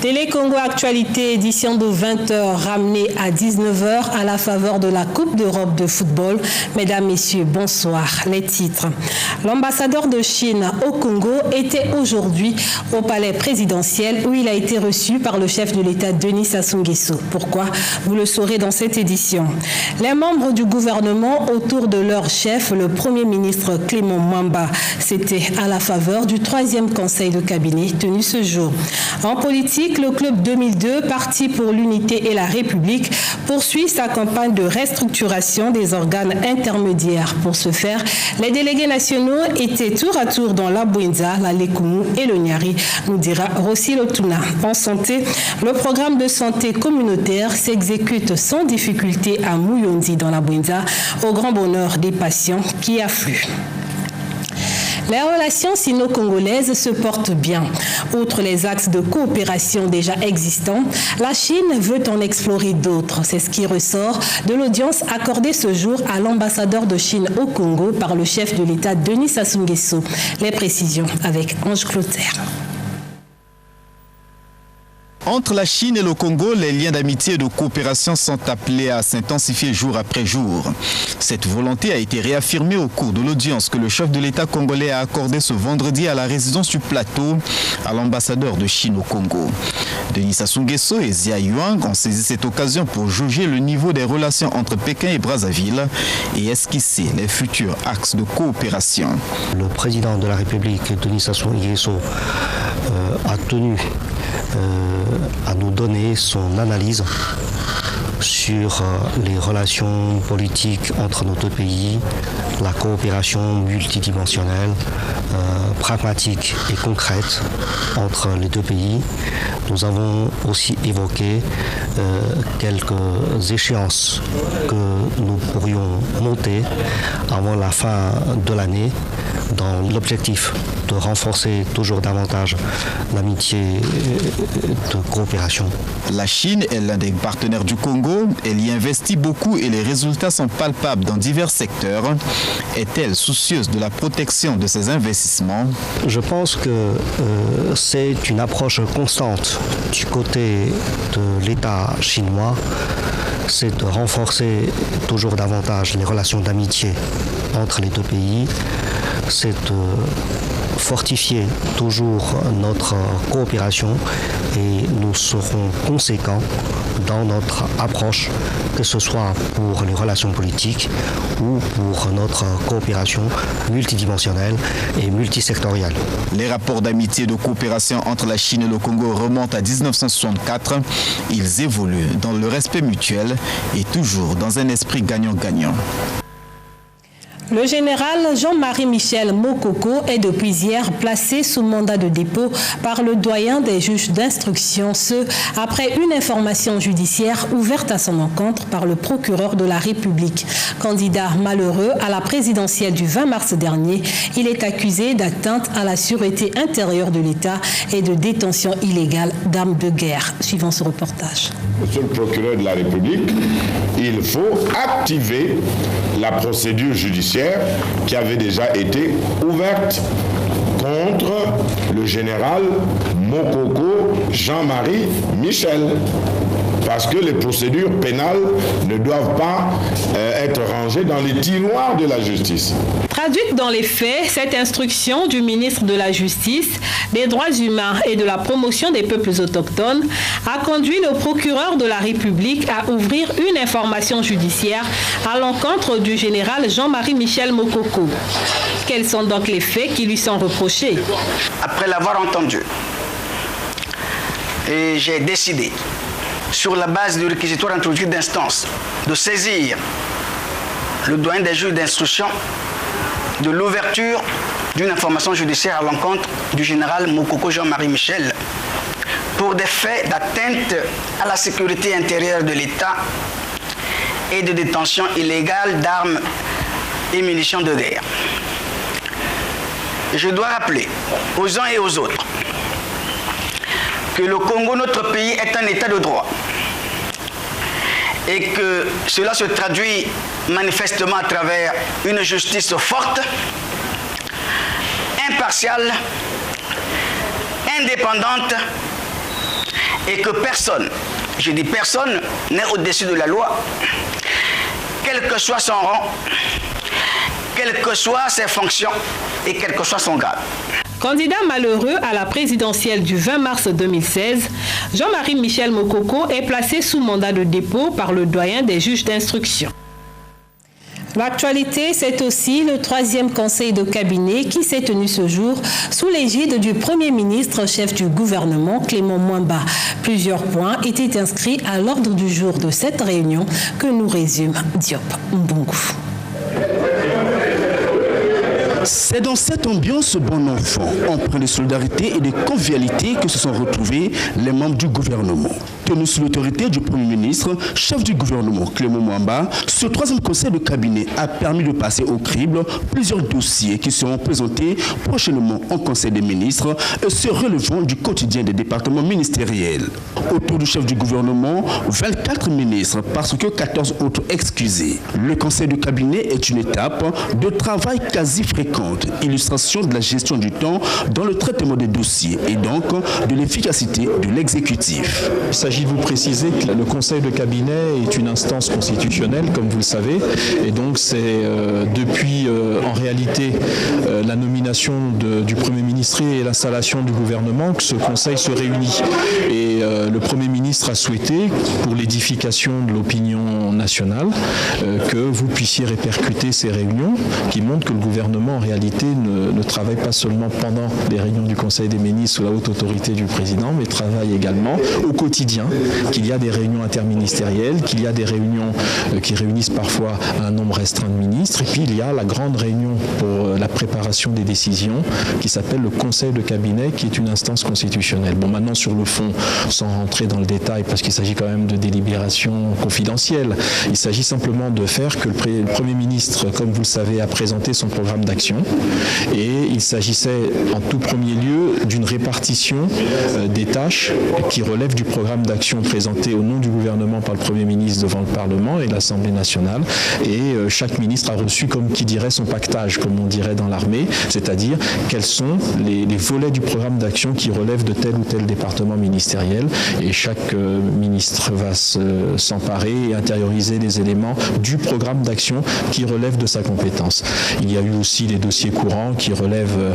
Télé Congo Actualité, édition de 20h, ramenée à 19h à la faveur de la Coupe d'Europe de football. Mesdames, Messieurs, bonsoir. Les titres. L'ambassadeur de Chine au Congo était aujourd'hui au palais présidentiel où il a été reçu par le chef de l'État Denis Sassou Nguesso. Pourquoi? Vous le saurez dans cette édition. Les membres du gouvernement autour de leur chef, le Premier ministre Clément Mwamba, c'était à la faveur du 3e conseil de cabinet tenu ce jour. En politique, le Club 2002, Parti pour l'Unité et la République, poursuit sa campagne de restructuration des organes intermédiaires. Pour ce faire, les délégués nationaux étaient tour à tour dans la Bouenza, la Lekumu et le Nyari, nous dira Rossi Lotuna. En santé, le programme de santé communautaire s'exécute sans difficulté à Mouyondi dans la Bouenza, au grand bonheur des patients qui affluent. Les relations sino-congolaises se portent bien. Outre les axes de coopération déjà existants, la Chine veut en explorer d'autres. C'est ce qui ressort de l'audience accordée ce jour à l'ambassadeur de Chine au Congo par le chef de l'État Denis Sassou Nguesso. Les précisions avec Ange Clotaire. Entre la Chine et le Congo, les liens d'amitié et de coopération sont appelés à s'intensifier jour après jour. Cette volonté a été réaffirmée au cours de l'audience que le chef de l'État congolais a accordée ce vendredi à la résidence du plateau à l'ambassadeur de Chine au Congo. Denis Sassou Nguesso et Zia Yuang ont saisi cette occasion pour jauger le niveau des relations entre Pékin et Brazzaville et esquisser les futurs axes de coopération. Le président de la République, Denis Sassou Nguesso, a tenu à nous donner son analyse sur les relations politiques entre nos deux pays, la coopération multidimensionnelle, pragmatique et concrète entre les deux pays. Nous avons aussi évoqué quelques échéances que nous pourrions monter avant la fin de l'année dans l'objectif de renforcer toujours davantage l'amitié de coopération. La Chine est l'un des partenaires du Congo. Elle y investit beaucoup et les résultats sont palpables dans divers secteurs. Est-elle soucieuse de la protection de ces investissements? Je pense que c'est une approche constante du côté de l'État chinois, c'est de renforcer toujours davantage les relations d'amitié entre les deux pays, c'est de fortifier toujours notre coopération et nous serons conséquents dans notre approche, que ce soit pour les relations politiques ou pour notre coopération multidimensionnelle et multisectorielle. Les rapports d'amitié et de coopération entre la Chine et le Congo remontent à 1964. Ils évoluent dans le respect mutuel et toujours dans un esprit gagnant-gagnant. Le général Jean-Marie Michel Mokoko est depuis hier placé sous mandat de dépôt par le doyen des juges d'instruction, ce après une information judiciaire ouverte à son encontre par le procureur de la République. Candidat malheureux à la présidentielle du 20 mars dernier, il est accusé d'atteinte à la sûreté intérieure de l'État et de détention illégale d'armes de guerre. Suivant ce reportage. Monsieur le procureur de la République, il faut activer la procédure judiciaire qui avait déjà été ouverte contre le général Mokoko Jean-Marie Michel. Parce que les procédures pénales ne doivent pas être rangées dans les tiroirs de la justice. Traduite dans les faits, cette instruction du ministre de la Justice, des Droits humains et de la promotion des peuples autochtones a conduit le procureur de la République à ouvrir une information judiciaire à l'encontre du général Jean-Marie Michel Mokoko. Quels sont donc les faits qui lui sont reprochés? Après l'avoir entendu, j'ai décidé, sur la base du réquisitoire introductif d'instance, de saisir le doyen des juges d'instruction de l'ouverture d'une information judiciaire à l'encontre du général Mokoko Jean-Marie Michel pour des faits d'atteinte à la sécurité intérieure de l'État et de détention illégale d'armes et munitions de guerre. Je dois rappeler aux uns et aux autres que le Congo, notre pays, est un État de droit et que cela se traduit manifestement à travers une justice forte, impartiale, indépendante et que personne, je dis personne, n'est au-dessus de la loi, quel que soit son rang, quelles que soient ses fonctions et quel que soit son grade. Candidat malheureux à la présidentielle du 20 mars 2016, Jean-Marie Michel Mokoko est placé sous mandat de dépôt par le doyen des juges d'instruction. L'actualité, c'est aussi le 3e conseil de cabinet qui s'est tenu ce jour sous l'égide du Premier ministre, chef du gouvernement, Clément Mwamba. Plusieurs points étaient inscrits à l'ordre du jour de cette réunion que nous résume Diop Mbungu. C'est dans cette ambiance bon enfant, empreinte de solidarité et de convivialité que se sont retrouvés les membres du gouvernement. Tenu sous l'autorité du Premier ministre, chef du gouvernement Clément Mwamba, ce 3e conseil de cabinet a permis de passer au crible plusieurs dossiers qui seront présentés prochainement au Conseil des ministres et se relevant du quotidien des départements ministériels. Autour du chef du gouvernement, 24 ministres parce que 14 autres excusés. Le conseil de cabinet est une étape de travail quasi fréquente, illustration de la gestion du temps dans le traitement des dossiers et donc de l'efficacité de l'exécutif. Il s'agit de vous préciser que le conseil de cabinet est une instance constitutionnelle, comme vous le savez, et donc c'est depuis en réalité la nomination du Premier ministre et l'installation du gouvernement que ce conseil se réunit. Et le Premier ministre a souhaité, pour l'édification de l'opinion nationale, que vous puissiez répercuter ces réunions qui montrent que le gouvernement en réalité ne travaille pas seulement pendant les réunions du Conseil des ministres sous la haute autorité du président, mais travaille également au quotidien, qu'il y a des réunions interministérielles, qu'il y a des réunions qui réunissent parfois un nombre restreint de ministres, et puis il y a la grande réunion pour la préparation des décisions qui s'appelle le Conseil de cabinet, qui est une instance constitutionnelle. Bon, maintenant sur le fond, sans rentrer dans le détail, parce qu'il s'agit quand même de délibérations confidentielles, il s'agit simplement de faire que le Premier ministre, comme vous le savez, a présenté son programme d'action, et il s'agissait en tout premier lieu d'une répartition des tâches qui relèvent du programme d'action présenté au nom du gouvernement par le Premier ministre devant le Parlement et l'Assemblée nationale, et chaque ministre a reçu, comme qui dirait, son pactage, comme on dirait dans l'armée, c'est-à-dire quels sont les volets du programme d'action qui relèvent de tel ou tel département ministériel, et chaque ministre va s'emparer et intérioriser les éléments du programme d'action qui relève de sa compétence. Il y a eu aussi des dossiers courants qui relèvent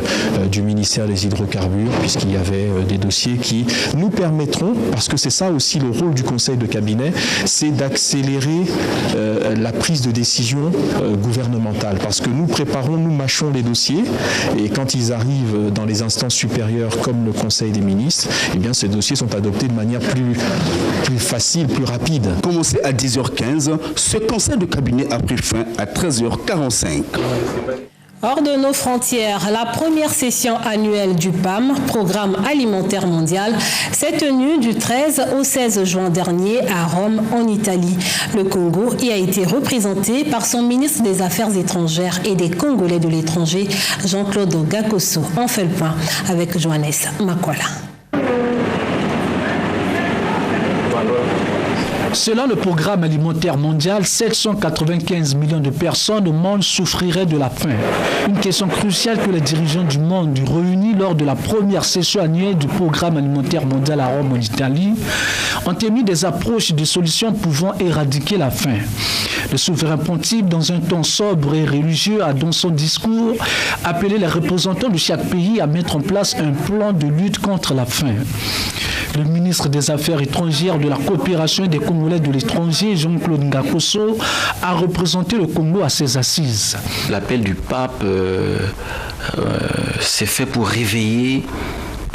du ministère des hydrocarbures, puisqu'il y avait des dossiers qui nous permettront, parce que c'est ça aussi le rôle du conseil de cabinet, c'est d'accélérer la prise de décision gouvernementale, parce que nous préparons, nous mâchons les dossiers, et quand ils arrivent dans les instances supérieures comme le conseil des ministres, eh bien ces dossiers sont adoptés de manière plus facile, plus rapide. Commencé à 10h15, ce conseil de cabinet a pris fin à 13h45. Hors de nos frontières, la première session annuelle du PAM, Programme alimentaire mondial, s'est tenue du 13 au 16 juin dernier à Rome, en Italie. Le Congo y a été représenté par son ministre des Affaires étrangères et des Congolais de l'étranger, Jean-Claude Gakoso. On fait le point avec Johannes Makola. Selon le programme alimentaire mondial, 795 millions de personnes au monde souffriraient de la faim. Une question cruciale que les dirigeants du monde réunis lors de la première session annuelle du programme alimentaire mondial à Rome en Italie ont émis des approches de solutions pouvant éradiquer la faim. Le souverain pontife, dans un ton sobre et religieux, a dans son discours appelé les représentants de chaque pays à mettre en place un plan de lutte contre la faim. Le ministre des Affaires étrangères, de la coopération et des Congolais de l'étranger, Jean-Claude Gakoso, a représenté le Congo à ses assises. L'appel du pape s'est fait pour réveiller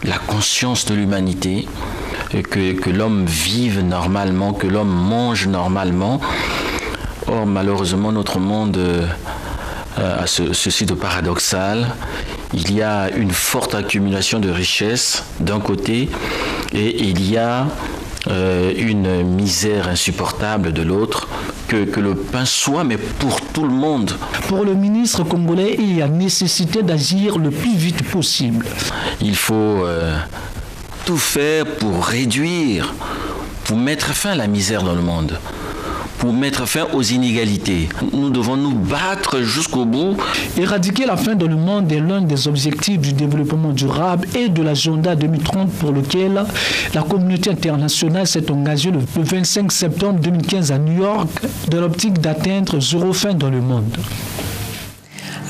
la conscience de l'humanité, que l'homme vive normalement, que l'homme mange normalement. Or, malheureusement, notre monde a ceci de paradoxal. Il y a une forte accumulation de richesses d'un côté et il y a une misère insupportable de l'autre, que le pain soit, mais pour tout le monde. Pour le ministre congolais, il y a nécessité d'agir le plus vite possible. Il faut tout faire pour réduire, pour mettre fin à la misère dans le monde, pour mettre fin aux inégalités. Nous devons nous battre jusqu'au bout. Éradiquer la faim dans le monde est l'un des objectifs du développement durable et de l'agenda 2030 pour lequel la communauté internationale s'est engagée le 25 septembre 2015 à New York dans l'optique d'atteindre zéro faim dans le monde.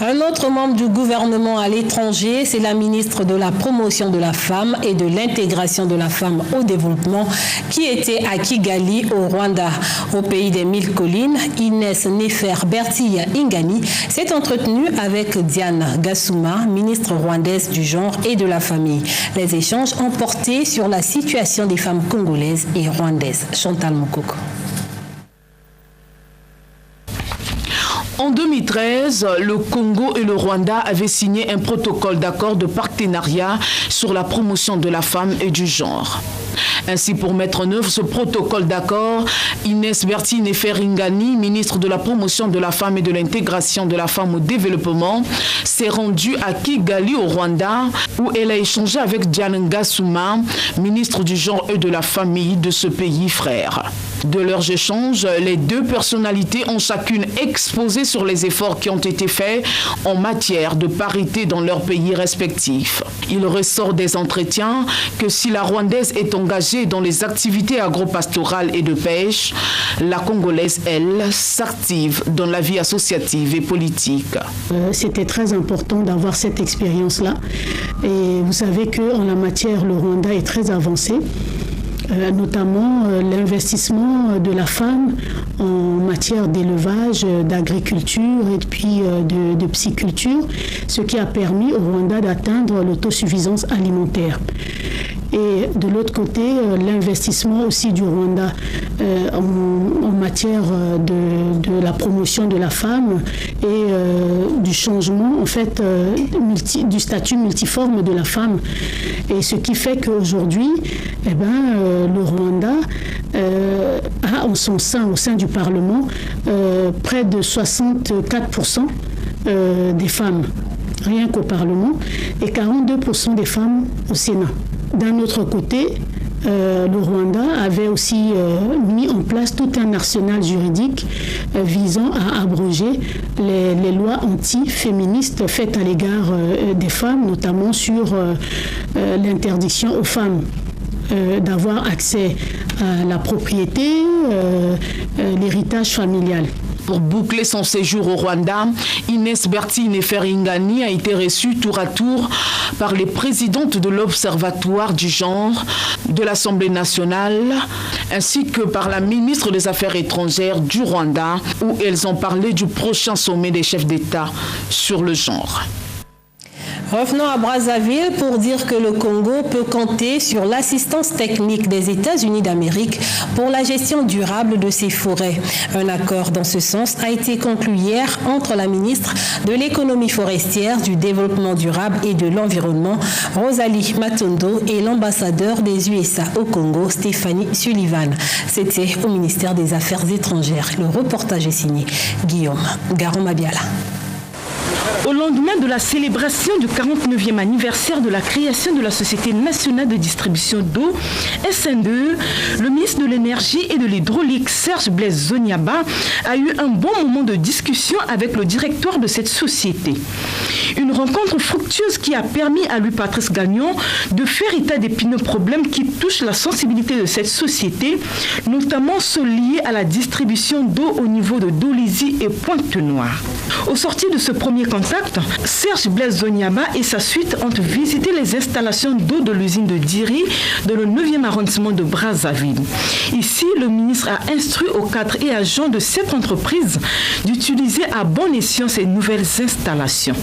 Un autre membre du gouvernement à l'étranger, c'est la ministre de la Promotion de la Femme et de l'Intégration de la Femme au Développement qui était à Kigali, au Rwanda. Au pays des mille collines, Inès Nefer-Bertille Ingani s'est entretenue avec Diane Gassouma, ministre rwandaise du genre et de la famille. Les échanges ont porté sur la situation des femmes congolaises et rwandaises. Chantal Moukoko. En 2013, le Congo et le Rwanda avaient signé un protocole d'accord de partenariat sur la promotion de la femme et du genre. Ainsi, pour mettre en œuvre ce protocole d'accord, Inès Bertille Nefer-Ingani, ministre de la Promotion de la Femme et de l'Intégration de la Femme au Développement, s'est rendue à Kigali, au Rwanda, où elle a échangé avec Diane Gassouma, ministre du Genre et de la Famille de ce pays frère. De leurs échanges, les deux personnalités ont chacune exposé sur les efforts qui ont été faits en matière de parité dans leurs pays respectifs. Il ressort des entretiens que si la Rwandaise est engagée dans les activités agro-pastorales et de pêche, la Congolaise, elle, s'active dans la vie associative et politique. C'était très important d'avoir cette expérience-là. Et vous savez qu'en la matière, le Rwanda est très avancé. Notamment l'investissement de la femme en matière d'élevage, d'agriculture et puis de pisciculture, ce qui a permis au Rwanda d'atteindre l'autosuffisance alimentaire. Et de l'autre côté, l'investissement aussi du Rwanda en matière de la promotion de la femme et du changement en fait du statut multiforme de la femme. Et ce qui fait qu'aujourd'hui, le Rwanda a en son sein, au sein du Parlement, près de 64% des femmes, rien qu'au Parlement, et 42% des femmes au Sénat. D'un autre côté, le Rwanda avait aussi mis en place tout un arsenal juridique visant à abroger les lois anti-féministes faites à l'égard des femmes, notamment sur l'interdiction aux femmes d'avoir accès à la propriété, l'héritage familial. Pour boucler son séjour au Rwanda, Inès Bertille Nefer-Ingani a été reçue tour à tour par les présidentes de l'Observatoire du genre de l'Assemblée nationale ainsi que par la ministre des Affaires étrangères du Rwanda où elles ont parlé du prochain sommet des chefs d'État sur le genre. Revenons à Brazzaville pour dire que le Congo peut compter sur l'assistance technique des États-Unis d'Amérique pour la gestion durable de ses forêts. Un accord dans ce sens a été conclu hier entre la ministre de l'économie forestière, du développement durable et de l'environnement, Rosalie Matondo, et l'ambassadeur des USA au Congo, Stéphanie Sullivan. C'était au ministère des Affaires étrangères. Le reportage est signé Guillaume Garon-Mabiala. Au lendemain de la célébration du 49e anniversaire de la création de la Société nationale de distribution d'eau, SN2, le ministre de l'Énergie et de l'Hydraulique, Serge Blaise Zoniaba, a eu un bon moment de discussion avec le directeur de cette société. Une rencontre fructueuse qui a permis à Louis-Patrice Gagnon de faire état d'épineux problèmes qui touchent la sensibilité de cette société, notamment ceux liés à la distribution d'eau au niveau de Dolisie et Pointe-Noire. Au sortir de ce premier contact, Serge Blaise Zoniaba et sa suite ont visité les installations d'eau de l'usine de Diri dans le 9e arrondissement de Brazzaville. Ici, le ministre a instruit aux cadres et agents de cette entreprise d'utiliser à bon escient ces nouvelles installations.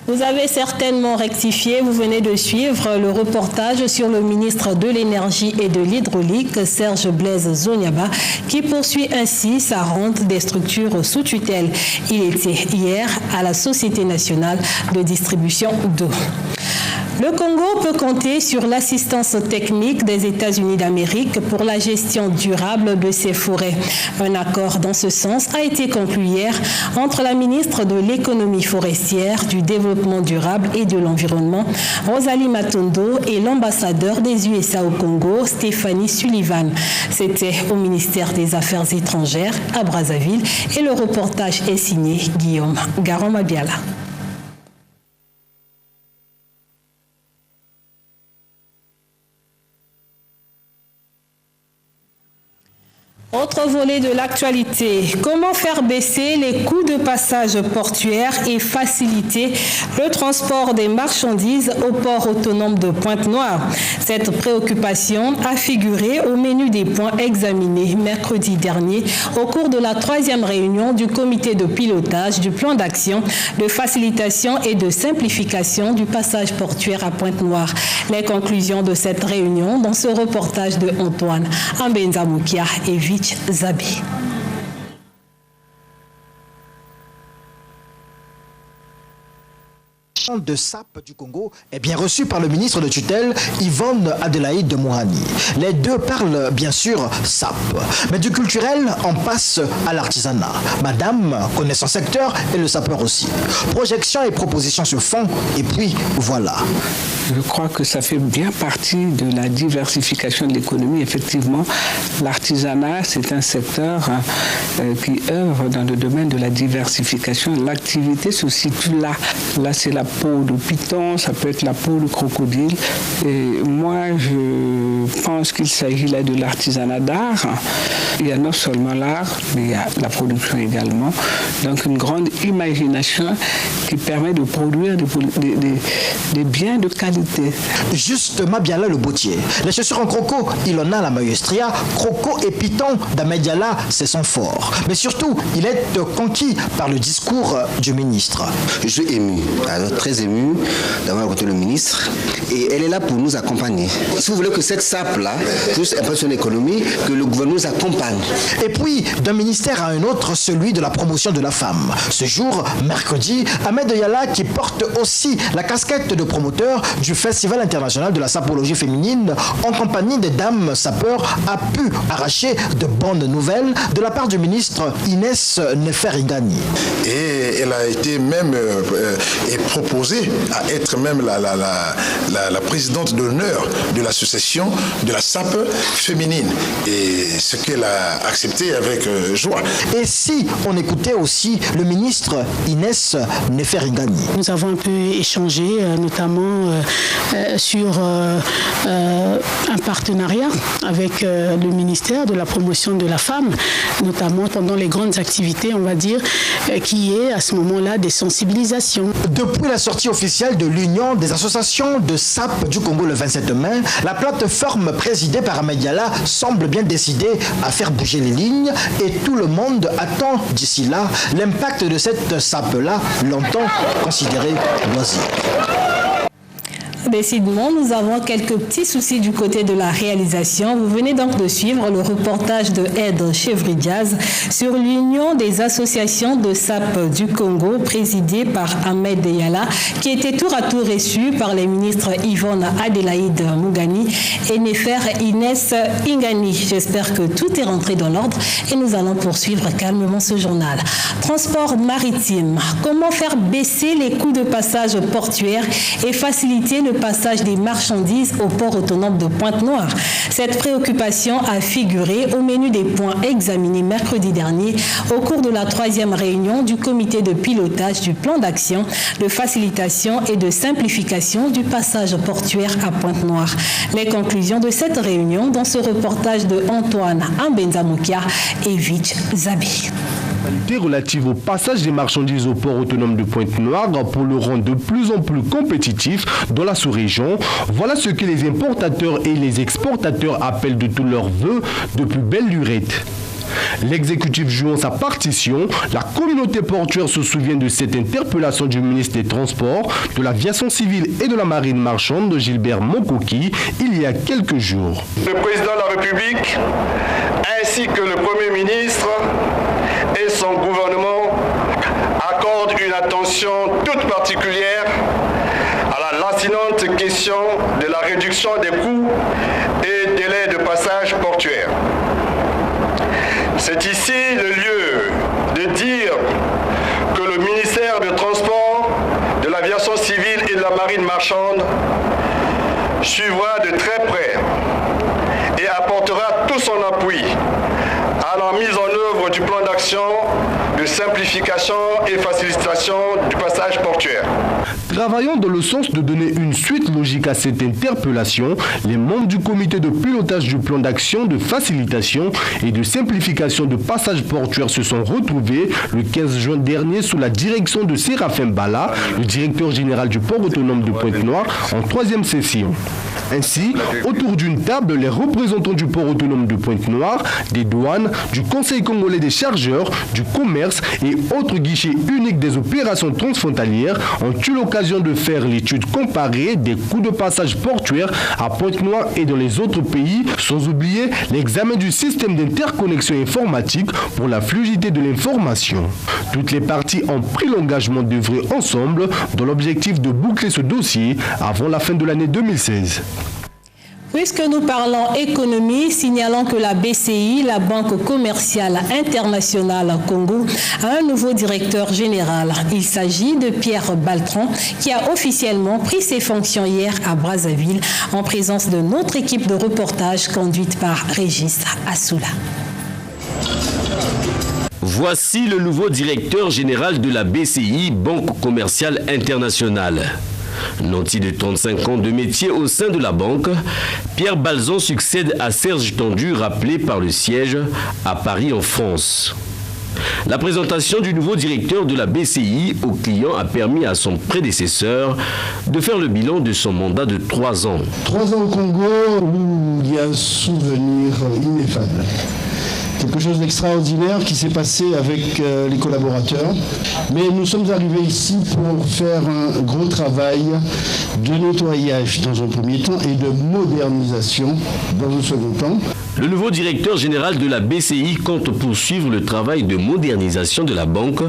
Vous avez certainement rectifié, vous venez de suivre le reportage sur le ministre de l'Énergie et de l'Hydraulique, Serge Blaise Zoniaba, qui poursuit ainsi sa rente des structures sous tutelle. Il était hier à la Société nationale de distribution d'eau. Le Congo peut compter sur l'assistance technique des États-Unis d'Amérique pour la gestion durable de ses forêts. Un accord dans ce sens a été conclu hier entre la ministre de l'économie forestière, du développement durable et de l'environnement, Rosalie Matondo, et l'ambassadeur des USA au Congo, Stéphanie Sullivan. C'était au ministère des Affaires étrangères à Brazzaville et le reportage est signé Guillaume Garon-Mabiala. Autre volet de l'actualité, comment faire baisser les coûts de passage portuaire et faciliter le transport des marchandises au port autonome de Pointe-Noire. Cette préoccupation a figuré au menu des points examinés mercredi dernier au cours de la 3e réunion du comité de pilotage du plan d'action de facilitation et de simplification du passage portuaire à Pointe-Noire. Les conclusions de cette réunion dans ce reportage de Antoine Ambenzamoukia et Vitch Zabi. De SAP du Congo est bien reçu par le ministre de tutelle Yvonne Adélaïde de Mouhani. Les deux parlent bien sûr SAP, mais du culturel on passe à l'artisanat. Madame connaît son secteur et le sapeur aussi. Projection et propositions se font et puis voilà. Je crois que ça fait bien partie de la diversification de l'économie. Effectivement, l'artisanat, c'est un secteur qui œuvre dans le domaine de la diversification. L'activité se situe là. Là, c'est la peau de python, ça peut être la peau de crocodile. Et moi, je pense qu'il s'agit là de l'artisanat d'art. Il y a non seulement l'art, mais il y a la production également. Donc, une grande imagination qui permet de produire des biens de qualité. Justement, bien là le bottier. Les chaussures en croco, il en a la maestria. Croco et python d'Ahmed-Diallah, c'est son fort. Mais surtout, il est conquis par le discours du ministre. Je suis ému, alors très ému d'avoir rencontré le ministre. Et elle est là pour nous accompagner. Si vous voulez que cette SAP-là puisse impressionner l'économie, que le gouvernement nous accompagne. Et puis, d'un ministère à un autre, celui de la promotion de la femme. Ce jour, mercredi, Ahmed-Diallah, qui porte aussi la casquette de promoteur du Festival international de la sapologie féminine, en compagnie des dames sapeurs, a pu arracher de bonnes nouvelles de la part du ministre Inès Neferingani. Et elle a été même proposée à être même la présidente d'honneur de l'association de la SAP féminine. Et ce qu'elle a accepté avec joie. Et si on écoutait aussi le ministre Inès Neferingani. Nous avons un peu échangé, notamment sur un partenariat avec le ministère de la promotion de la femme, notamment pendant les grandes activités, on va dire, qui est à ce moment-là des sensibilisations. Depuis la sortie officielle de l'Union des associations de SAP du Congo le 27 mai, la plateforme présidée par Ahmed-Diallah semble bien décidée à faire bouger les lignes et tout le monde attend d'ici là l'impact de cette SAP-là, longtemps considérée loisir. Décidément, nous avons quelques petits soucis du côté de la réalisation. Vous venez donc de suivre le reportage de Ed Chevry-Diaz sur l'Union des associations de SAP du Congo, présidée par Ahmed-Diallah, qui était tour à tour reçu par les ministres Yvonne Adélaïde Mougani et Nefer Inès Ingani. J'espère que tout est rentré dans l'ordre et nous allons poursuivre calmement ce journal. Transport maritime. Comment faire baisser les coûts de passage portuaire et faciliter le passage des marchandises au port autonome de Pointe-Noire. Cette préoccupation a figuré au menu des points examinés mercredi dernier au cours de la 3e réunion du comité de pilotage du plan d'action de facilitation et de simplification du passage portuaire à Pointe-Noire. Les conclusions de cette réunion dans ce reportage de Antoine Ambenzamoukia et Vitch Zabi. Relative au passage des marchandises au port autonome de Pointe-Noire pour le rendre de plus en plus compétitif dans la sous-région. Voilà ce que les importateurs et les exportateurs appellent de tous leurs vœux de plus belle lurette. L'exécutif jouant sa partition, la communauté portuaire se souvient de cette interpellation du ministre des Transports, de l'Aviation civile et de la Marine marchande de Gilbert Mokoki il y a quelques jours. Le président de la République ainsi que le Premier ministre et son gouvernement accordent une attention toute particulière à la fascinante question de la réduction des coûts et délais de passage portuaire. C'est ici le lieu de dire que le ministère des Transports, de l'Aviation civile et de la Marine marchande suivra de très près et apportera tout son appui à la mise en œuvre du plan d'action de simplification et facilitation du passage portuaire. Travaillant dans le sens de donner une suite logique à cette interpellation, les membres du comité de pilotage du plan d'action de facilitation et de simplification de passage portuaire se sont retrouvés le 15 juin dernier sous la direction de Séraphin Bala, le directeur général du port autonome de Pointe-Noire, en 3e session. Ainsi, autour d'une table, les représentants du port autonome de Pointe-Noire, des douanes, du Conseil congolais des chargeurs, du commerce et autres guichets uniques des opérations transfrontalières ont eu l'occasion de faire l'étude comparée des coûts de passage portuaire à Pointe-Noire et dans les autres pays, sans oublier l'examen du système d'interconnexion informatique pour la fluidité de l'information. Toutes les parties ont pris l'engagement d'œuvrer ensemble dans l'objectif de boucler ce dossier avant la fin de l'année 2016. Puisque nous parlons économie, signalons que la BCI, la Banque commerciale internationale Congo, a un nouveau directeur général. Il s'agit de Pierre Baltron, qui a officiellement pris ses fonctions hier à Brazzaville, en présence de notre équipe de reportage conduite par Régis Assoula. Voici le nouveau directeur général de la BCI, Banque commerciale internationale. Nanti de 35 ans de métier au sein de la banque, Pierre Balzon succède à Serge Tendu, rappelé par le siège à Paris en France. La présentation du nouveau directeur de la BCI au client a permis à son prédécesseur de faire le bilan de son mandat de 3 ans. 3 ans au Congo où il y a un souvenir ineffable. Quelque chose d'extraordinaire qui s'est passé avec les collaborateurs. Mais nous sommes arrivés ici pour faire un gros travail de nettoyage dans un premier temps et de modernisation dans un second temps. Le nouveau directeur général de la BCI compte poursuivre le travail de modernisation de la banque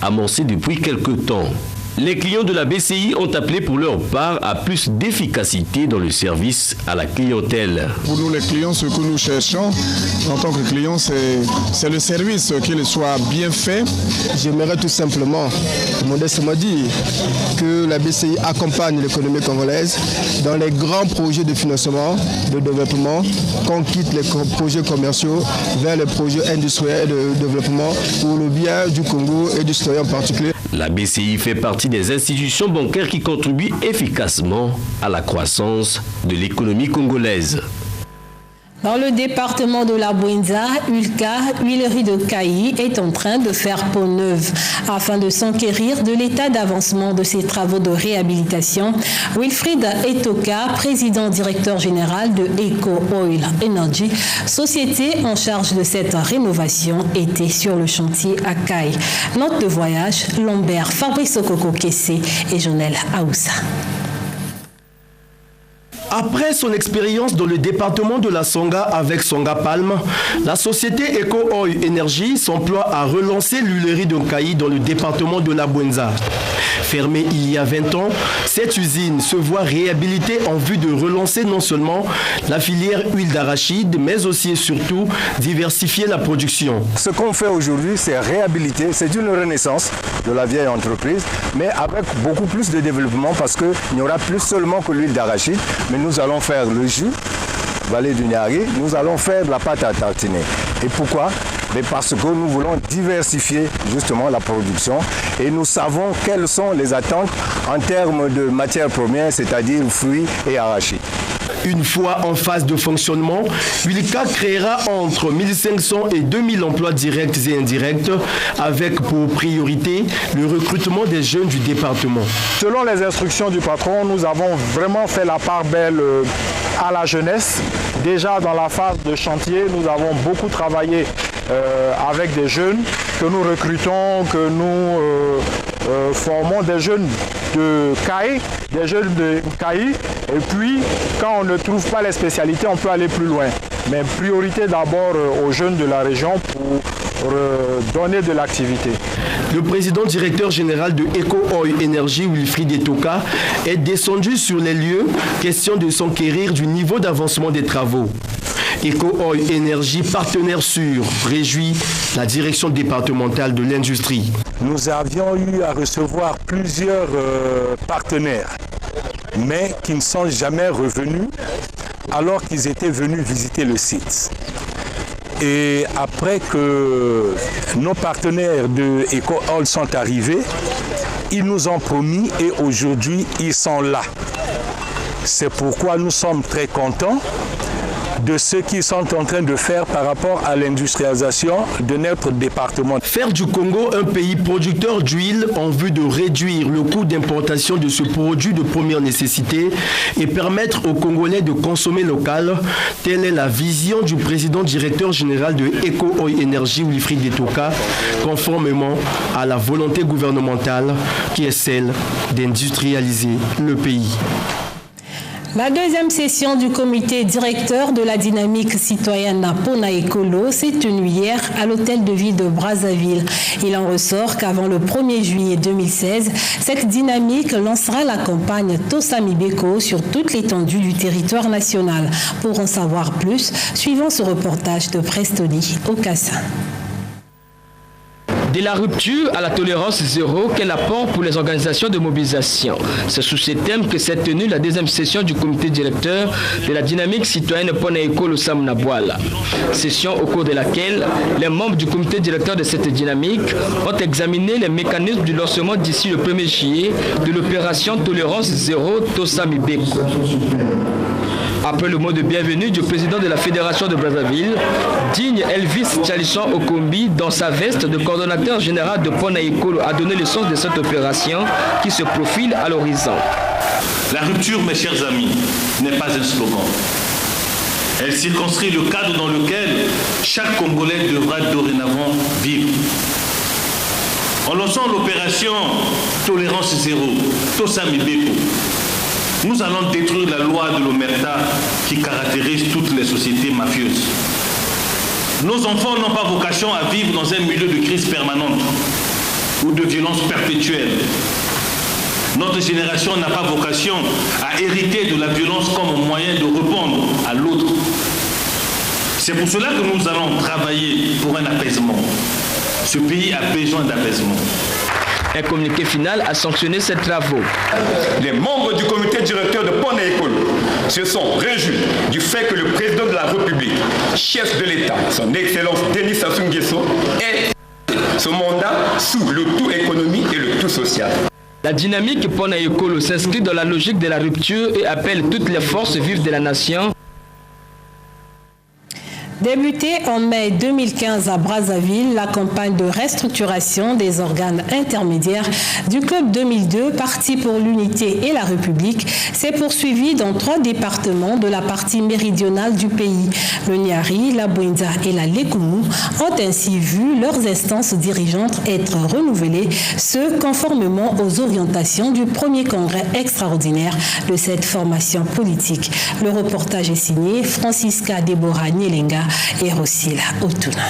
amorcé depuis quelque temps. Les clients de la BCI ont appelé pour leur part à plus d'efficacité dans le service à la clientèle. Pour nous les clients, ce que nous cherchons en tant que clients, c'est le service, qu'il soit bien fait. J'aimerais tout simplement, modestement dire, que la BCI accompagne l'économie congolaise dans les grands projets de financement, de développement, qu'on quitte les projets commerciaux vers les projets industriels de développement pour le bien du Congo et du citoyen en particulier. La BCI fait partie des institutions bancaires qui contribuent efficacement à la croissance de l'économie congolaise. Dans le département de la Bouenza, Ulka, huilerie de Kayi, est en train de faire peau neuve. Afin de s'enquérir de l'état d'avancement de ses travaux de réhabilitation, Wilfried Etoka, président directeur général de Eco Oil Energy, société en charge de cette rénovation, était sur le chantier à Kayi. Note de voyage, Lambert, Fabrice Okoko-Kessé et Jonel Aoussa. Après son expérience dans le département de la Songa avec Songa Palm, la société Eco Oil Energy s'emploie à relancer l'huilerie de Kayi dans le département de la Bouenza. Fermée il y a 20 ans, cette usine se voit réhabilitée en vue de relancer non seulement la filière huile d'arachide, mais aussi et surtout diversifier la production. Ce qu'on fait aujourd'hui, c'est réhabiliter, c'est une renaissance de la vieille entreprise, mais avec beaucoup plus de développement parce qu'il n'y aura plus seulement que l'huile d'arachide, mais nous allons faire le jus, Vallée du Niari, nous allons faire de la pâte à tartiner. Et pourquoi? Mais parce que nous voulons diversifier justement la production et nous savons quelles sont les attentes en termes de matières premières, c'est-à-dire fruits et arachides. Une fois en phase de fonctionnement, Ulka créera entre 1500 et 2000 emplois directs et indirects avec pour priorité le recrutement des jeunes du département. Selon les instructions du patron, nous avons vraiment fait la part belle à la jeunesse. Déjà dans la phase de chantier, nous avons beaucoup travaillé avec des jeunes que nous recrutons, que nous formons des jeunes de Kayi, des jeunes de Kayi, et puis quand on ne trouve pas les spécialités, on peut aller plus loin. Mais priorité d'abord aux jeunes de la région pour redonner de l'activité. Le président directeur général de Eco Oil Energy, Wilfried Etoka, est descendu sur les lieux, question de s'enquérir du niveau d'avancement des travaux. Eco Oil Energy, partenaire sûr, réjouit la direction départementale de l'industrie. Nous avions eu à recevoir plusieurs partenaires, mais qui ne sont jamais revenus alors qu'ils étaient venus visiter le site. Et après que nos partenaires de Eco Oil sont arrivés, ils nous ont promis et aujourd'hui ils sont là. C'est pourquoi nous sommes très contents de ce qu'ils sont en train de faire par rapport à l'industrialisation de notre département. Faire du Congo un pays producteur d'huile en vue de réduire le coût d'importation de ce produit de première nécessité et permettre aux Congolais de consommer local, telle est la vision du président directeur général de Eco Oil Energy, Wilfried Etoka, conformément à la volonté gouvernementale qui est celle d'industrialiser le pays. La deuxième session du comité directeur de la dynamique citoyenne Pona Ekolo s'est tenue hier à l'hôtel de ville de Brazzaville. Il en ressort qu'avant le 1er juillet 2016, cette dynamique lancera la campagne Tosami Beko sur toute l'étendue du territoire national. Pour en savoir plus, suivons ce reportage de Prestoni au Kassin. De la rupture à la tolérance zéro, quel apport pour les organisations de mobilisation? C'est sous ces thèmes que s'est tenue la deuxième session du comité directeur de la dynamique citoyenne Pona Ekolo Samnabwala. Session au cours de laquelle les membres du comité directeur de cette dynamique ont examiné les mécanismes du lancement d'ici le 1er juillet de l'opération Tolérance Zéro Tosami Beko. Après le mot de bienvenue du président de la Fédération de Brazzaville, digne Elvis Tchalisson Okombi, dans sa veste de coordonnateur général de Pona Ekolo, a donné le sens de cette opération qui se profile à l'horizon. La rupture, mes chers amis, n'est pas un slogan. Elle circonscrit le cadre dans lequel chaque Congolais devra dorénavant vivre. En lançant l'opération Tolérance Zéro, Tosami Beko, nous allons détruire la loi de l'omerta qui caractérise toutes les sociétés mafieuses. Nos enfants n'ont pas vocation à vivre dans un milieu de crise permanente ou de violence perpétuelle. Notre génération n'a pas vocation à hériter de la violence comme moyen de répondre à l'autre. C'est pour cela que nous allons travailler pour un apaisement. Ce pays a besoin d'apaisement. Un communiqué final a sanctionné ces travaux. Les membres du comité directeur de Pona Ekolo se sont réjouis du fait que le président de la République, chef de l'État, son Excellence Denis Sassou Nguesso, ait son mandat sous le tout économie et le tout social. La dynamique Pona Ekolo s'inscrit dans la logique de la rupture et appelle toutes les forces vives de la nation. Débutée en mai 2015 à Brazzaville, la campagne de restructuration des organes intermédiaires du Club 2002, Parti pour l'Unité et la République, s'est poursuivie dans 3 départements de la partie méridionale du pays. Le Niari, la Bwenza et la Lekumu ont ainsi vu leurs instances dirigeantes être renouvelées, ce conformément aux orientations du premier congrès extraordinaire de cette formation politique. Le reportage est signé Francisca Deborah Nielenga et Rossila Otuna.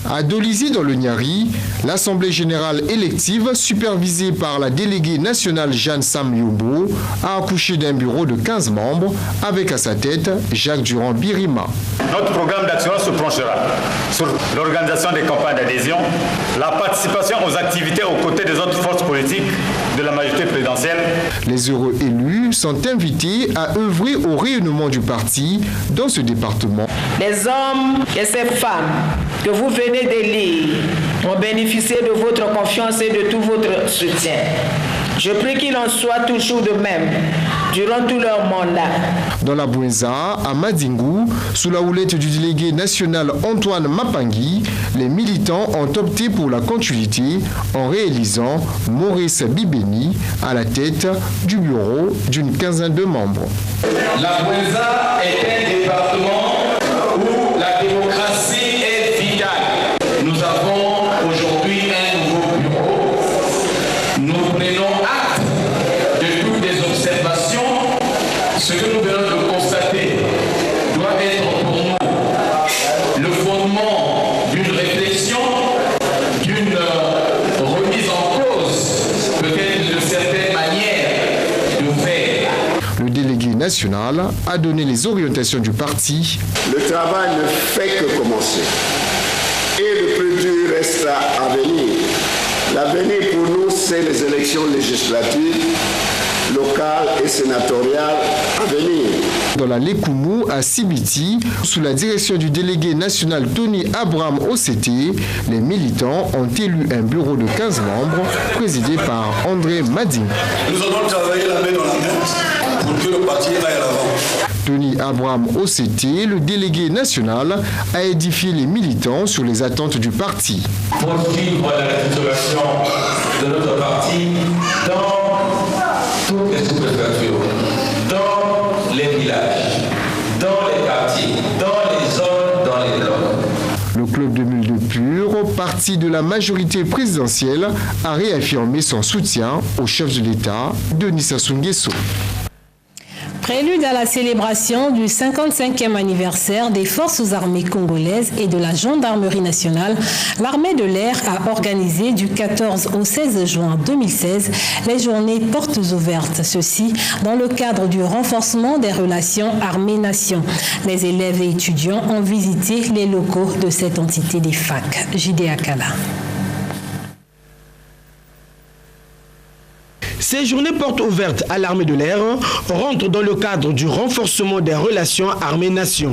À Dolizy dans le Niari, l'Assemblée générale élective, supervisée par la déléguée nationale Jeanne Sam Yombo, a accouché d'un bureau de 15 membres, avec à sa tête Jacques Durand Birima. Notre programme d'action se penchera sur l'organisation des campagnes d'adhésion, la participation aux activités aux côtés des autres forces politiques de la majorité présidentielle. Les heureux élus sont invités à œuvrer au rayonnement du parti dans ce département. Les hommes et ces femmes que vous venez d'élire ont bénéficié de votre confiance et de tout votre soutien. Je prie qu'il en soit toujours de même durant tout leur mandat. Dans la Bwenza, à Madingu, sous la houlette du délégué national Antoine Mapangui, les militants ont opté pour la continuité en réalisant Maurice Bibeni à la tête du bureau d'une quinzaine de membres. La Bwenza est un département où la démocratie est vitale. Nous avons aujourd'hui un nouveau bureau. Nous prenons acte de toutes les observations. Ce que nous venons de constater doit être pour nous le fondement d'une réflexion national a donné les orientations du parti. Le travail ne fait que commencer et le plus dur reste à venir. L'avenir pour nous, c'est les élections législatives, locales et sénatoriales à venir. Dans la Lekoumou à Sibiti, sous la direction du délégué national Tony Abraham OCT, les militants ont élu un bureau de 15 membres présidé par André Mading. Nous allons travailler la main dans la main pour que le parti aille à l'avant. Tony Abraham OCT, le délégué national, a édifié les militants sur les attentes du parti. Poursuivre la restructuration de notre parti dans toutes les sous-préfectures, dans les villages, dans les quartiers, dans les zones, dans les blocs. Le club 2002 Pur, parti de la majorité présidentielle, a réaffirmé son soutien au chef de l'État, Denis Sassou Nguesso. Prélude à la célébration du 55e anniversaire des forces armées congolaises et de la gendarmerie nationale, l'armée de l'air a organisé du 14 au 16 juin 2016 les journées portes ouvertes. Ceci dans le cadre du renforcement des relations armée-nation. Les élèves et étudiants ont visité les locaux de cette entité des FAC. J.D. Akala. Ces journées portes ouvertes à l'armée de l'air rentrent dans le cadre du renforcement des relations armée-nation.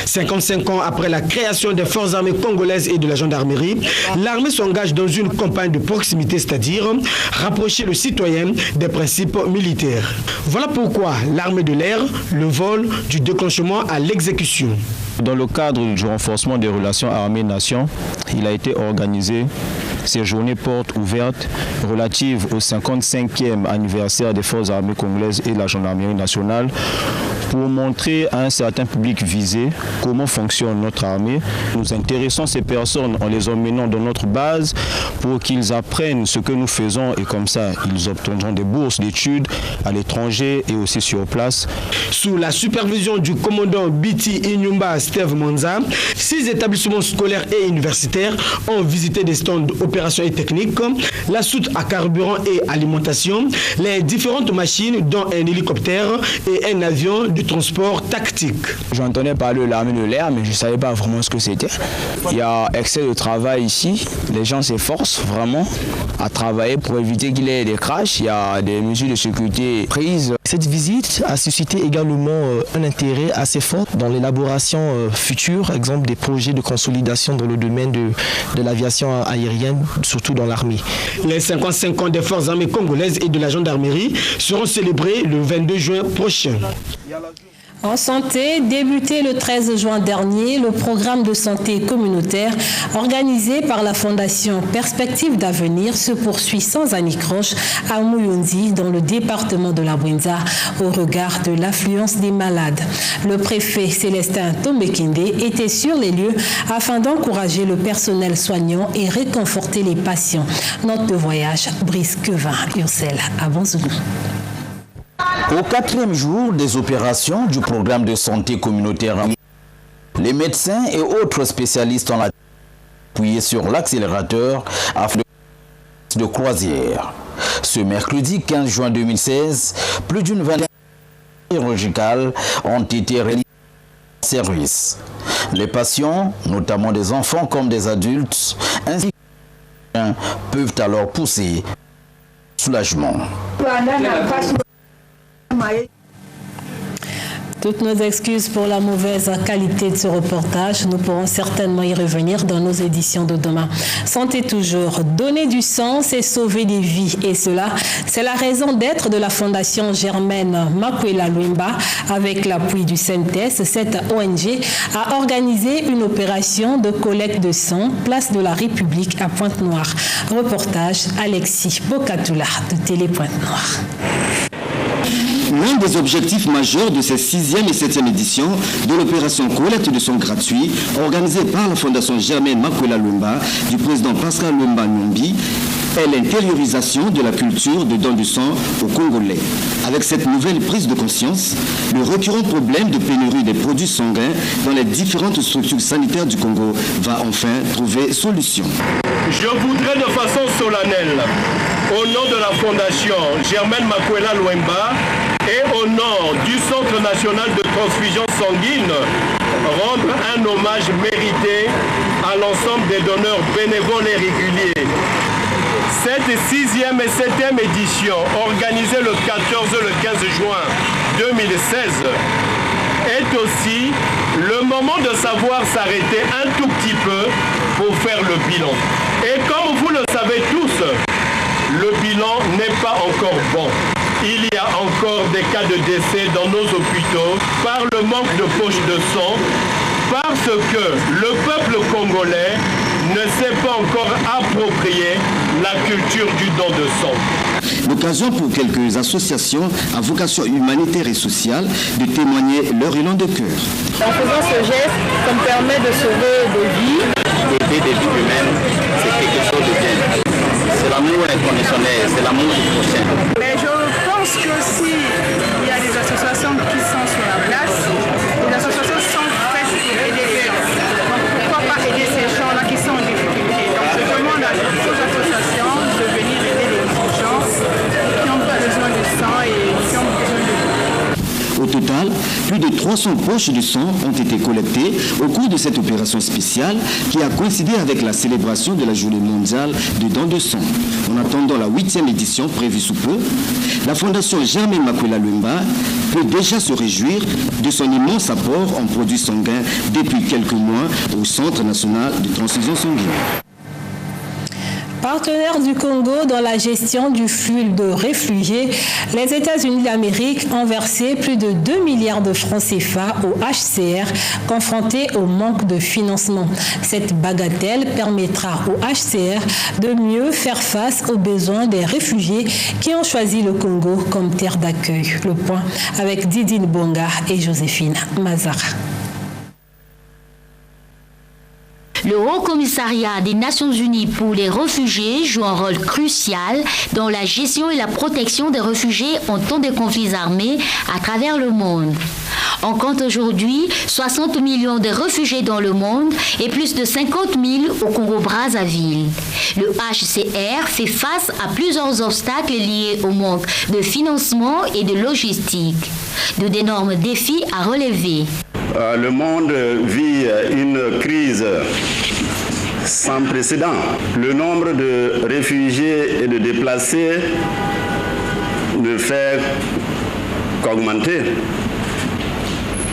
55 ans après la création des forces armées congolaises et de la gendarmerie, l'armée s'engage dans une campagne de proximité, c'est-à-dire rapprocher le citoyen des principes militaires. Voilà pourquoi l'armée de l'air le vole du déclenchement à l'exécution. Dans le cadre du renforcement des relations armée-nation, il a été organisé ces journées portes ouvertes relatives au 55e anniversaire des forces armées congolaises et de la gendarmerie nationale pour montrer à un certain public visé comment fonctionne notre armée. Nous intéressons ces personnes en les emmenant dans notre base pour qu'ils apprennent ce que nous faisons et comme ça ils obtiendront des bourses d'études à l'étranger et aussi sur place. Sous la supervision du commandant Biti Inyumba Steve Monza, 6 établissements scolaires et universitaires ont visité des stands opérations et techniques, la soute à carburant et alimentation, les différentes machines dont un hélicoptère et un avion de transport tactique. J'entendais parler de l'armée de l'air, mais je ne savais pas vraiment ce que c'était. Il y a excès de travail ici. Les gens s'efforcent vraiment à travailler pour éviter qu'il y ait des crashs. Il y a des mesures de sécurité prises. Cette visite a suscité également un intérêt assez fort dans l'élaboration future, exemple des projets de consolidation dans le domaine de l'aviation aérienne, surtout dans l'armée. Les 55 ans des forces armées congolaises et de la gendarmerie seront célébrés le 22 juin prochain. En santé, débuté le 13 juin dernier, le programme de santé communautaire organisé par la Fondation Perspective d'Avenir se poursuit sans anicroche à Muyundi, dans le département de la Bwenza, au regard de l'affluence des malades. Le préfet Célestin Tombekinde était sur les lieux afin d'encourager le personnel soignant et réconforter les patients. Note de voyage, Brice Quevin, Ursel, à Bonzoulou. Au 4e jour des opérations du programme de santé communautaire, les médecins et autres spécialistes ont appuyé sur l'accélérateur afin de croisière. Ce mercredi 15 juin 2016, plus d'une vingtaine chirurgicales ont été réalisées en service. Les patients, notamment des enfants comme des adultes, ainsi que les peuvent alors pousser soulagement. Toutes nos excuses pour la mauvaise qualité de ce reportage. Nous pourrons certainement y revenir dans nos éditions de demain. Santé toujours, donner du sens et sauver des vies. Et cela, c'est la raison d'être de la Fondation Germaine Makwela Luemba. Avec l'appui du CNTS, cette ONG a organisé une opération de collecte de sang, place de la République à Pointe-Noire. Reportage Alexis Bokatoula de Télé Pointe-Noire. L'un des objectifs majeurs de ces 6e et 7e éditions de l'opération collecte de sang gratuit organisée par la Fondation Germaine Makwela Luemba du président Pascal Luemba Nyombi est l'intériorisation de la culture de don du sang aux Congolais. Avec cette nouvelle prise de conscience, le récurrent problème de pénurie des produits sanguins dans les différentes structures sanitaires du Congo va enfin trouver solution. Je voudrais de façon solennelle, au nom de la Fondation Germaine Makwela Luemba, et au nord du Centre national de transfusion sanguine, rendre un hommage mérité à l'ensemble des donneurs bénévoles et réguliers. Cette 6e et 7e édition, organisée le 14 et le 15 juin 2016, est aussi le moment de savoir s'arrêter un tout petit peu pour faire le bilan. Et comme vous le savez tous, le bilan n'est pas encore bon. Il y a encore des cas de décès dans nos hôpitaux par le manque de poches de sang, parce que le peuple congolais ne s'est pas encore approprié la culture du don de sang. L'occasion pour quelques associations à vocation humanitaire et sociale de témoigner leur élan de cœur. En faisant ce geste, ça me permet de sauver des vies. Aider des vies humaines, c'est quelque chose de bien. C'est l'amour inconditionnel, c'est l'amour du prochain. Mais je pense que s'il y a des associations qui sont sur la place, les associations sont faites pour aider les gens. Donc pourquoi pas aider ces gens-là qui sont en difficulté. Donc je demande à toutes les associations de venir aider les gens qui ont besoin de sang et qui ont besoin de... Au total, plus de 300 poches de sang ont été collectées au cours de cette opération spéciale qui a coïncidé avec la célébration de la journée mondiale de don de sang. En attendant la 8e édition prévue sous peu, la Fondation Germaine Makwela Lumba peut déjà se réjouir de son immense apport en produits sanguins depuis quelques mois au Centre national de transfusion sanguine. Partenaire du Congo dans la gestion du flux de réfugiés, les États-Unis d'Amérique ont versé plus de 2 milliards de francs CFA au HCR, confronté au manque de financement. Cette bagatelle permettra au HCR de mieux faire face aux besoins des réfugiés qui ont choisi le Congo comme terre d'accueil. Le point avec Didine Bonga et Joséphine Mazara. Le Haut Commissariat des Nations Unies pour les réfugiés joue un rôle crucial dans la gestion et la protection des réfugiés en temps de conflits armés à travers le monde. On compte aujourd'hui 60 millions de réfugiés dans le monde et plus de 50 000 au Congo-Brazzaville. Le HCR fait face à plusieurs obstacles liés au manque de financement et de logistique, d'énormes défis à relever. Le monde vit une crise sans précédent. Le nombre de réfugiés et de déplacés ne fait qu'augmenter,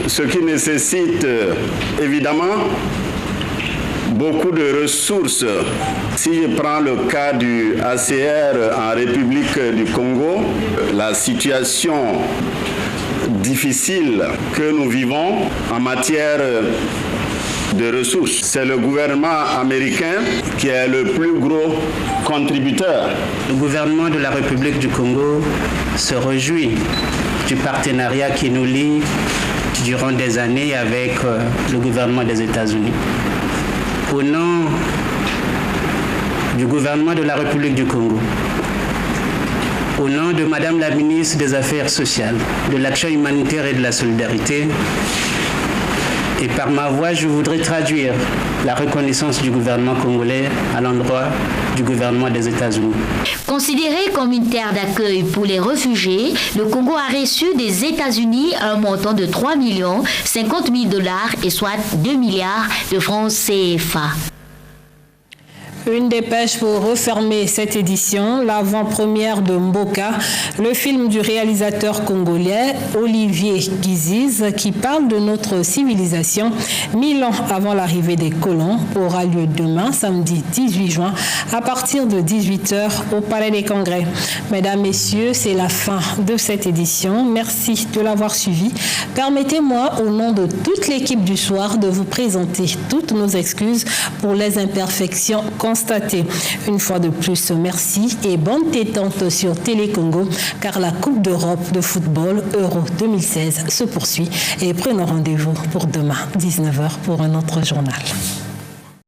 ce qui nécessite évidemment beaucoup de ressources. Si je prends le cas du HCR en République du Congo, la situation difficile que nous vivons en matière de ressources. C'est le gouvernement américain qui est le plus gros contributeur. Le gouvernement de la République du Congo se réjouit du partenariat qui nous lie durant des années avec le gouvernement des États-Unis. Au nom du gouvernement de la République du Congo, au nom de Madame la ministre des Affaires sociales, de l'action humanitaire et de la solidarité, et par ma voix, je voudrais traduire la reconnaissance du gouvernement congolais à l'endroit du gouvernement des États-Unis. Considéré comme une terre d'accueil pour les réfugiés, le Congo a reçu des États-Unis un montant de 3 050 000 $, et soit 2 milliards de francs CFA. Une dépêche pour refermer cette édition, l'avant-première de Mboka, le film du réalisateur congolais Olivier Giziz qui parle de notre civilisation 1000 ans avant l'arrivée des colons, aura lieu demain, samedi 18 juin, à partir de 18h au Palais des Congrès. Mesdames, Messieurs, c'est la fin de cette édition. Merci de l'avoir suivi. Permettez-moi, au nom de toute l'équipe du soir, de vous présenter toutes nos excuses pour les imperfections constatées. Une fois de plus, merci et bonne détente sur Télé Congo, car la Coupe d'Europe de football Euro 2016 se poursuit et prenons rendez-vous pour demain 19h pour un autre journal.